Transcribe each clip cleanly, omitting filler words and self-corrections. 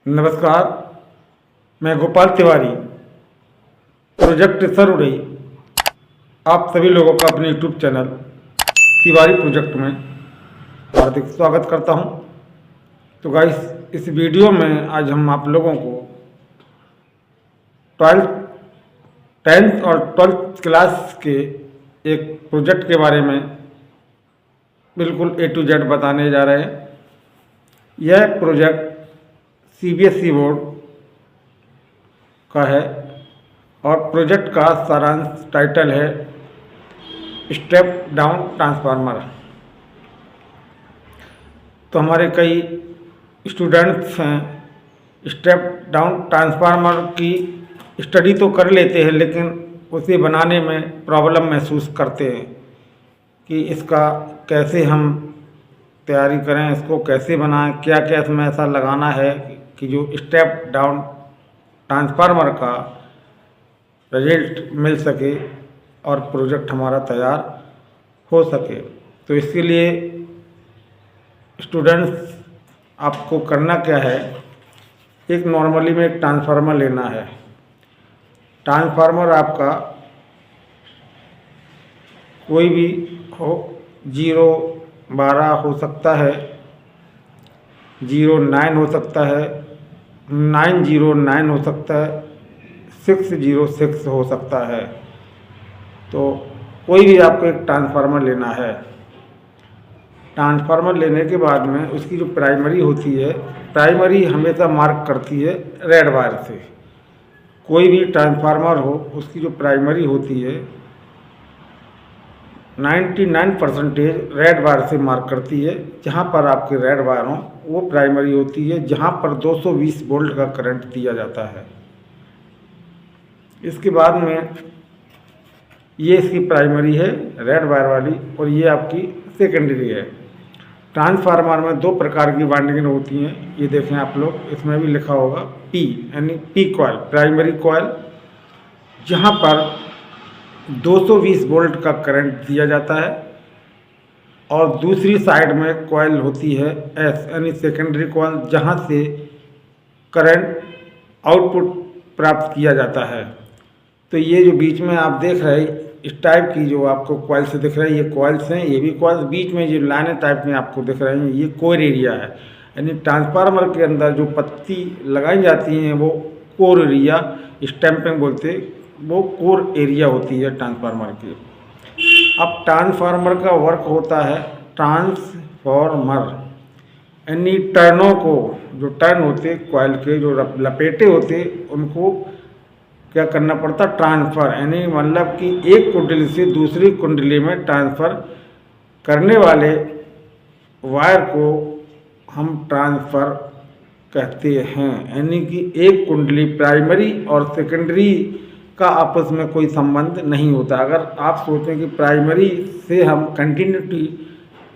नमस्कार। मैं गोपाल तिवारी, प्रोजेक्ट सरुड़ई, आप सभी लोगों का अपने यूट्यूब चैनल तिवारी प्रोजेक्ट में हार्दिक स्वागत करता हूं। तो गाइस, इस वीडियो में आज हम आप लोगों को 10th और 12th क्लास के एक प्रोजेक्ट के बारे में बिल्कुल A to Z बताने जा रहे हैं। यह प्रोजेक्ट CBSE बोर्ड का है और प्रोजेक्ट का सारांश टाइटल है स्टेप डाउन ट्रांसफार्मर। तो हमारे कई स्टूडेंट्स हैं, स्टेप डाउन ट्रांसफार्मर की स्टडी तो कर लेते हैं, लेकिन उसे बनाने में प्रॉब्लम महसूस करते हैं कि इसका कैसे हम तैयारी करें, इसको कैसे बनाएं, क्या क्या इसमें ऐसा लगाना है कि जो स्टेप डाउन ट्रांसफार्मर का रिजल्ट मिल सके और प्रोजेक्ट हमारा तैयार हो सके। तो इसके लिए स्टूडेंट्स आपको करना क्या है, एक नॉर्मली में एक ट्रांसफार्मर लेना है। ट्रांसफार्मर आपका कोई भी हो, 012 हो सकता है, 09 हो सकता है, 909 हो सकता है, 606 हो सकता है। तो कोई भी आपको एक ट्रांसफार्मर लेना है। ट्रांसफार्मर लेने के बाद में उसकी जो प्राइमरी होती है, प्राइमरी हमेशा मार्क करती है रेड वायर से। कोई भी ट्रांसफार्मर हो, उसकी जो प्राइमरी होती है 99% रेड वायर से मार्क करती है। जहाँ पर आपके रेड वायर हो वो प्राइमरी होती है, जहाँ पर 220 वोल्ट का करंट दिया जाता है। इसके बाद में ये इसकी प्राइमरी है रेड वायर वाली, और ये आपकी सेकेंडरी है। ट्रांसफार्मर में दो प्रकार की वाइंडिंग होती हैं, ये देखें आप लोग, इसमें भी लिखा होगा P यानी P कॉइल, प्राइमरी कॉइल, जहाँ पर 220 वोल्ट का करंट दिया जाता है, और दूसरी साइड में कॉइल होती है S यानी सेकेंडरी कॉइल, जहाँ से करंट आउटपुट प्राप्त किया जाता है। तो ये जो बीच में आप देख रहे हैं इस टाइप की जो आपको कॉइल से दिख रहा है, ये कॉइल्स हैं, ये भी कॉइल्स, बीच में जो लाइनें टाइप में आपको दिख रहे हैं ये कोर एरिया है। यानी ट्रांसफार्मर के अंदर जो पत्ती लगाई जाती हैं वो कोर एरिया, स्टैंपिंग बोलते हैं, वो कोर एरिया होती है ट्रांसफार्मर की। अब ट्रांसफार्मर का वर्क होता है, ट्रांसफार्मर यानी टर्नों को, जो टर्न होते कॉइल के, जो लपेटे होते, उनको क्या करना पड़ता, ट्रांसफ़र, यानी मतलब कि एक कुंडली से दूसरी कुंडली में ट्रांसफ़र करने वाले वायर को हम ट्रांसफ़र कहते हैं। यानी कि एक कुंडली प्राइमरी और सेकेंडरी का आपस में कोई संबंध नहीं होता। अगर आप सोचें कि प्राइमरी से हम कंटिन्यूटी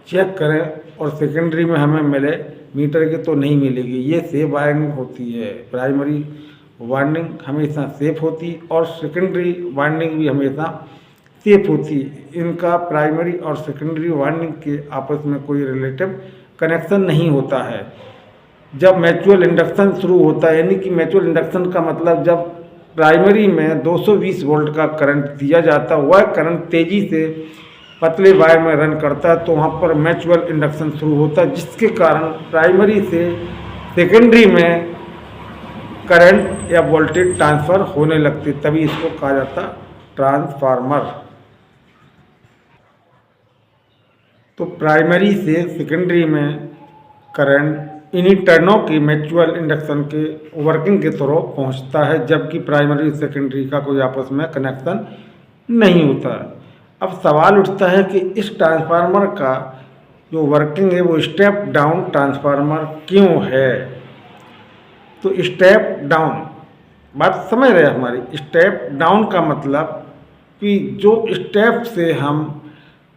चेक करें और सेकेंडरी में हमें मिले मीटर के, तो नहीं मिलेगी। ये सेफ वायरिंग होती है, प्राइमरी वाइंडिंग हमेशा सेफ होती और सेकेंडरी वाइंडिंग भी हमेशा सेफ होती। इनका प्राइमरी और सेकेंडरी वाइंडिंग के आपस में कोई रिलेटिव कनेक्शन नहीं होता है। जब म्यूचुअल इंडक्शन शुरू होता है, यानी कि म्यूचुअल इंडक्शन का मतलब जब प्राइमरी में 220 वोल्ट का करंट दिया जाता है, वह करंट तेज़ी से पतले वायर में रन करता है, तो वहाँ पर म्यूचुअल इंडक्शन शुरू होता है, जिसके कारण प्राइमरी से सेकेंडरी में करंट या वोल्टेज ट्रांसफ़र होने लगती, तभी इसको कहा जाता ट्रांसफार्मर। तो प्राइमरी से सेकेंडरी में करंट इन्हीं टर्नों की म्यूचुअल इंडक्शन के वर्किंग के थ्रू पहुंचता है, जबकि प्राइमरी सेकेंडरी का कोई आपस में कनेक्शन नहीं होता है। अब सवाल उठता है कि इस ट्रांसफार्मर का जो वर्किंग है वो स्टेप डाउन ट्रांसफार्मर क्यों है। तो स्टेप डाउन बात समझ रहे हैं हमारी। स्टेप डाउन का मतलब कि जो स्टेप से हम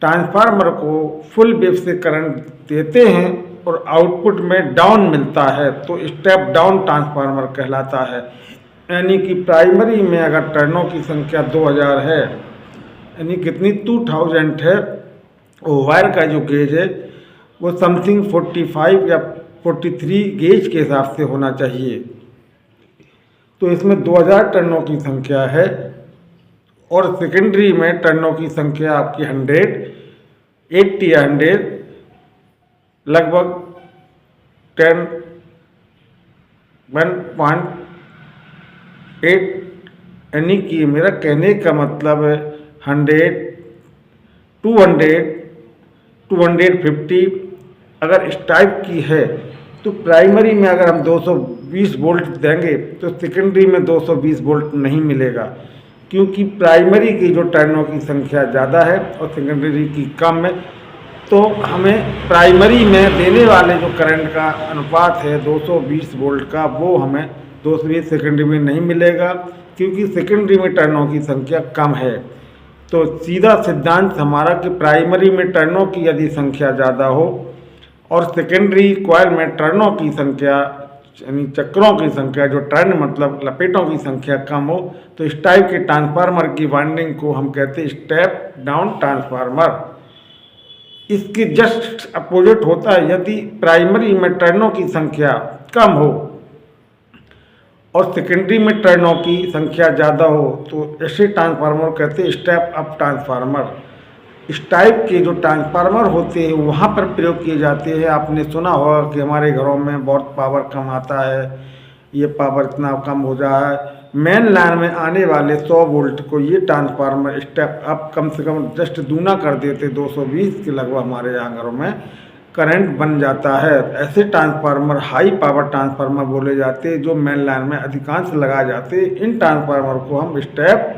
ट्रांसफार्मर को फुल वेव से करंट देते हैं और आउटपुट में डाउन मिलता है, तो स्टेप डाउन ट्रांसफार्मर कहलाता है। यानी कि प्राइमरी में अगर टर्नों की संख्या 2000 है, यानी कितनी 2000 है, वो वायर का जो गेज है वो समथिंग 45 या 43 गेज के हिसाब से होना चाहिए। तो इसमें 2000 टर्नों की संख्या है और सेकेंडरी में टर्नों की संख्या आपकी 180 या 100 लगभग 1.8, यानी कि मेरा कहने का मतलब है 100, 200, 250 अगर इस टाइप की है तो प्राइमरी में अगर हम 220 वोल्ट देंगे तो सेकेंडरी में 220 वोल्ट नहीं मिलेगा, क्योंकि प्राइमरी की जो टर्नों की संख्या ज़्यादा है और सेकेंडरी की कम है। तो हमें प्राइमरी में देने वाले जो करंट का अनुपात है 220 वोल्ट का, वो हमें 220 सेकेंडरी में नहीं मिलेगा, क्योंकि सेकेंडरी में टर्नों की संख्या कम है। तो सीधा सिद्धांत हमारा कि प्राइमरी में टर्नों की यदि संख्या ज़्यादा हो और सेकेंडरी कॉइल में टर्नों की संख्या यानी चक्रों की संख्या, जो टर्न मतलब लपेटों की संख्या कम हो, तो इस टाइप के ट्रांसफार्मर की वाइंडिंग को हम कहते हैं स्टेप डाउन ट्रांसफार्मर। इसके जस्ट अपोजिट होता है, यदि प्राइमरी में टर्नों की संख्या कम हो और सेकेंडरी में टर्नों की संख्या ज़्यादा हो, तो ऐसे ट्रांसफार्मर कहते हैं स्टेप अप ट्रांसफार्मर। इस टाइप के जो ट्रांसफार्मर होते हैं वहाँ पर प्रयोग किए जाते हैं। आपने सुना होगा कि हमारे घरों में बहुत पावर कम आता है, ये पावर इतना कम हो रहा है। मेन लाइन में आने वाले 100 वोल्ट को ये ट्रांसफार्मर स्टेप अप कम से कम जस्ट दूना कर देते, 220 के लगभग हमारे यहाँ घरों में करंट बन जाता है। ऐसे ट्रांसफार्मर हाई पावर ट्रांसफार्मर बोले जाते हैं, जो मेन लाइन में अधिकांश लगाए जाते हैं। इन ट्रांसफार्मर को हम स्टेप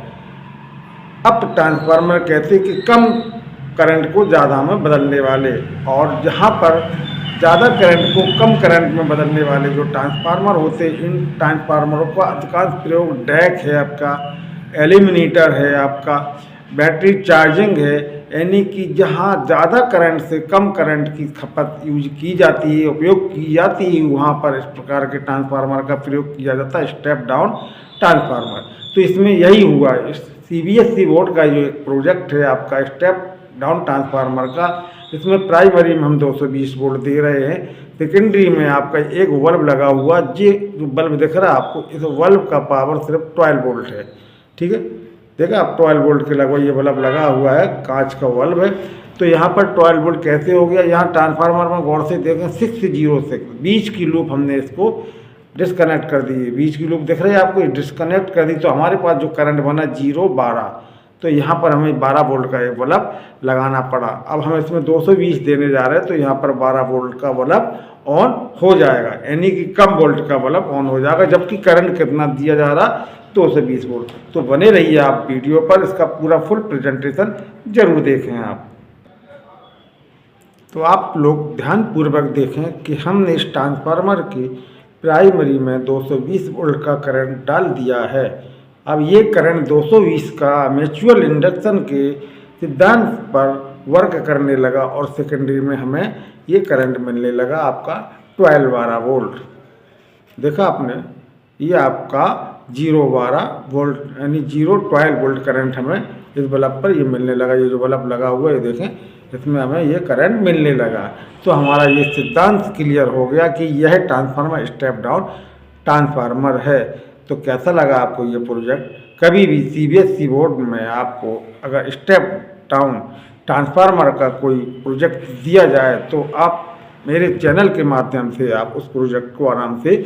अप ट्रांसफार्मर कहते हैं कि कम करंट को ज़्यादा में बदलने वाले, और जहाँ पर ज़्यादा करंट को कम करंट में बदलने वाले जो ट्रांसफार्मर होते हैं, इन ट्रांसफार्मरों का अधिकांश प्रयोग डैक है आपका, एल्यूमिनेटर है आपका, बैटरी चार्जिंग है, यानी कि जहाँ ज़्यादा करंट से कम करंट की खपत यूज की जाती है, उपयोग की जाती है, वहाँ पर इस प्रकार के ट्रांसफार्मर का प्रयोग किया जाता है स्टेप डाउन ट्रांसफार्मर। तो इसमें यही हुआ, इस CBSE बोर्ड का जो एक प्रोजेक्ट है आपका स्टेप डाउन ट्रांसफार्मर का, इसमें प्राइमरी में हम 220 वोल्ट दे रहे हैं, सेकेंडरी में आपका एक बल्ब लगा हुआ, ये जो बल्ब दिख रहा है आपको, इस बल्ब का पावर सिर्फ 12 वोल्ट है। ठीक है, देखा आप 12 वोल्ट के लगभग ये बल्ब लगा हुआ है, कांच का बल्ब है। तो यहाँ पर 12 वोल्ट कैसे हो गया, यहाँ ट्रांसफार्मर में गौर से देखें 606 बीच की लूप हमने इसको डिस्कनेक्ट कर दी। बीच की लूप दिख रही है आपको, डिस्कनेक्ट कर दी, तो हमारे पास जो करंट बना 0-12, तो यहाँ पर हमें 12 वोल्ट का एक बल्ब लगाना पड़ा। अब हम इसमें 220 देने जा रहे हैं, तो यहाँ पर 12 वोल्ट का बल्ब ऑन हो जाएगा, यानी कि कम वोल्ट का बल्ब ऑन हो जाएगा, जबकि करंट कितना दिया जा रहा 220 वोल्ट। तो बने रहिए आप वीडियो पर, इसका पूरा फुल प्रेजेंटेशन जरूर देखें आप। तो आप लोग ध्यानपूर्वक देखें कि हमने इस ट्रांसफार्मर की प्राइमरी में 220 वोल्ट का करंट डाल दिया है। अब ये करंट 220 का म्यूचुअल इंडक्शन के सिद्धांत पर वर्क करने लगा और सेकेंडरी में हमें ये करंट मिलने लगा आपका 12 वोल्ट। देखा आपने, ये आपका 0-12 वोल्ट यानी 0-12 वोल्ट करंट हमें इस बल्ब पर ये मिलने लगा। ये जो बल्ब लगा हुआ है देखें, इसमें हमें ये करंट मिलने लगा। तो हमारा ये सिद्धांत क्लियर हो गया कि यह ट्रांसफार्मर स्टेप डाउन ट्रांसफार्मर है। तो कैसा लगा आपको ये प्रोजेक्ट? कभी भी CBSE बोर्ड में आपको अगर स्टेप डाउन ट्रांसफार्मर का कोई प्रोजेक्ट दिया जाए तो आप मेरे चैनल के माध्यम से आप उस प्रोजेक्ट को आराम से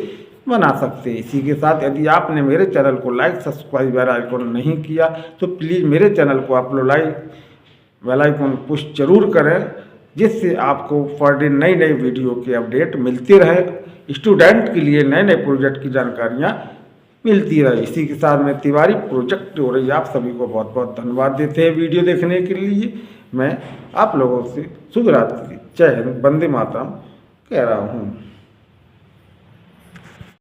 बना सकते हैं। इसी के साथ यदि आपने मेरे चैनल को लाइक, सब्सक्राइब, बेल आइकन नहीं किया तो प्लीज़ मेरे चैनल को आप लोग लाइक, बेल आइकन पुश जरूर करें, जिससे आपको पर डे नई नई वीडियो की अपडेट मिलती रहे। स्टूडेंट के लिए नए नए प्रोजेक्ट की जानकारियाँ मिलती रहे। इसी के साथ में तिवारी प्रोजेक्ट हो रही है। आप सभी को बहुत बहुत धन्यवाद देते हैं वीडियो देखने के लिए। मैं आप लोगों से शुभ रात्रि, जय हिंद, वंदे मातरम कह रहा हूँ।